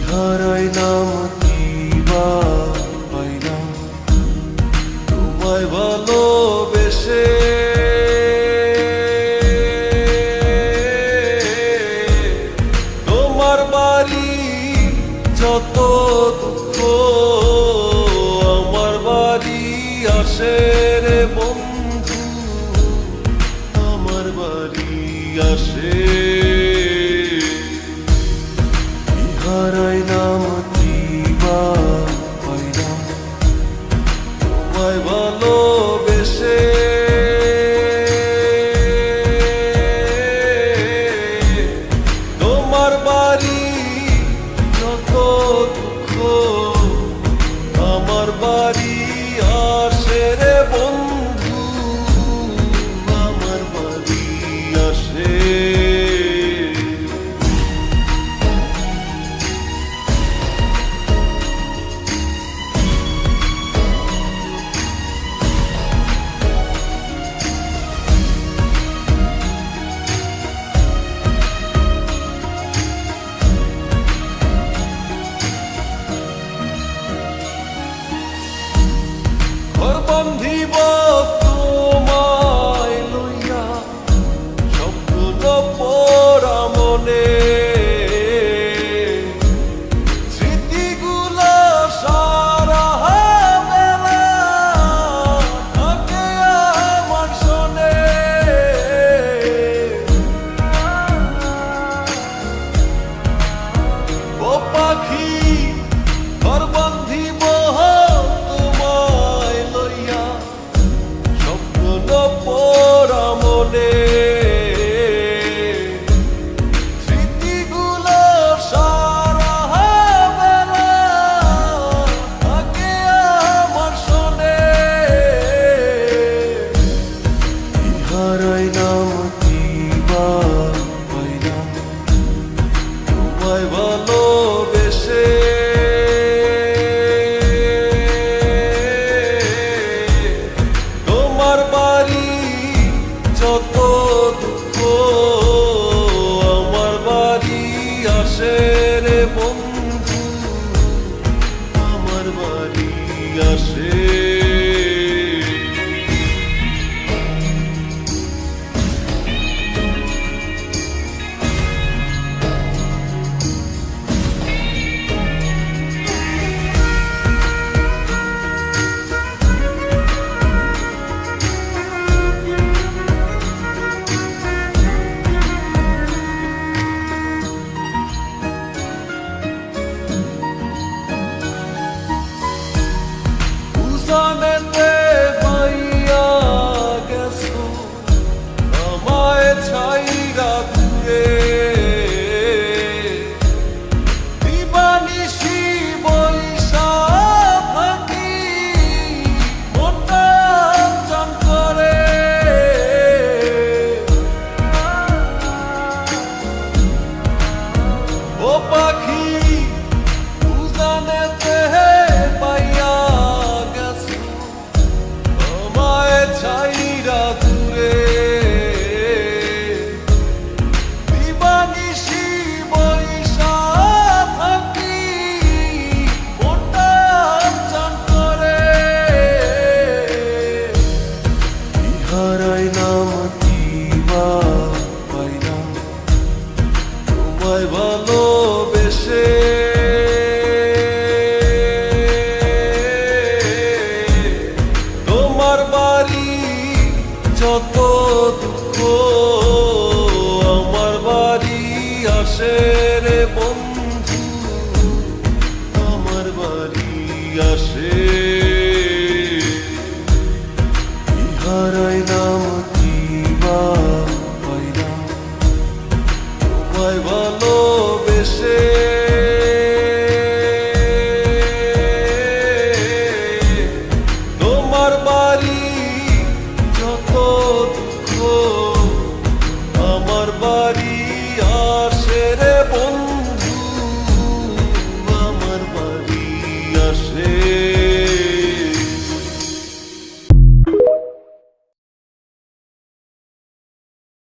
হারাইলাম কিবা পাইলাম তোমায় ভালোবেসে, তোমার বাড়ি যত দুঃখ আমার বাড়ি আসে রে বন্ধু, আমার বাড়ি আসে। হারাইলাম কিবা পাইলাম তোমায় ভালোবেসে, তোমার বাড়ি যত দুঃখ আমার বাড়ি আসে রে বন্ধু, আমার বাড়ি আসে। ঘর বান্ধিব তোমায় লইয়া স্বপ্ন পড়া মনে, স্মৃতিগুলো সারা বেলা থাকে আমার শোনে। ও পাখি ঘর বান্ধিব পড়া মনে, স্মৃতিগুলো সারা বেলা থাকে আমার শোনে। হারাইলাম কিবা পাইলাম তোমায় ভালোবেসে, তোমার বাড়ি যত দুঃখ আমার বাড়ি আসে রে বন্ধু, আমার বাড়ি আসে। জানেতে পাইয়া গেছো আমায় ছাইরা দূরে, দিবানিশি বৈশা থাকি মনটা চান করে। ও পাখি জানেতে পাইয়া ছাইরা দূরে, দিবানিশি বৈশা থাকি মনটা চান করে। হারাইলাম কিবা পাইলাম তোমায় ভালোবেসে, তোমার বাড়ি যত দুঃখ আমার বাড়ি আসে রে বন্ধু, আমার বাড়ি আসে। হারাইলাম কিবা পাইলাম তোমায় ভালোবেসে।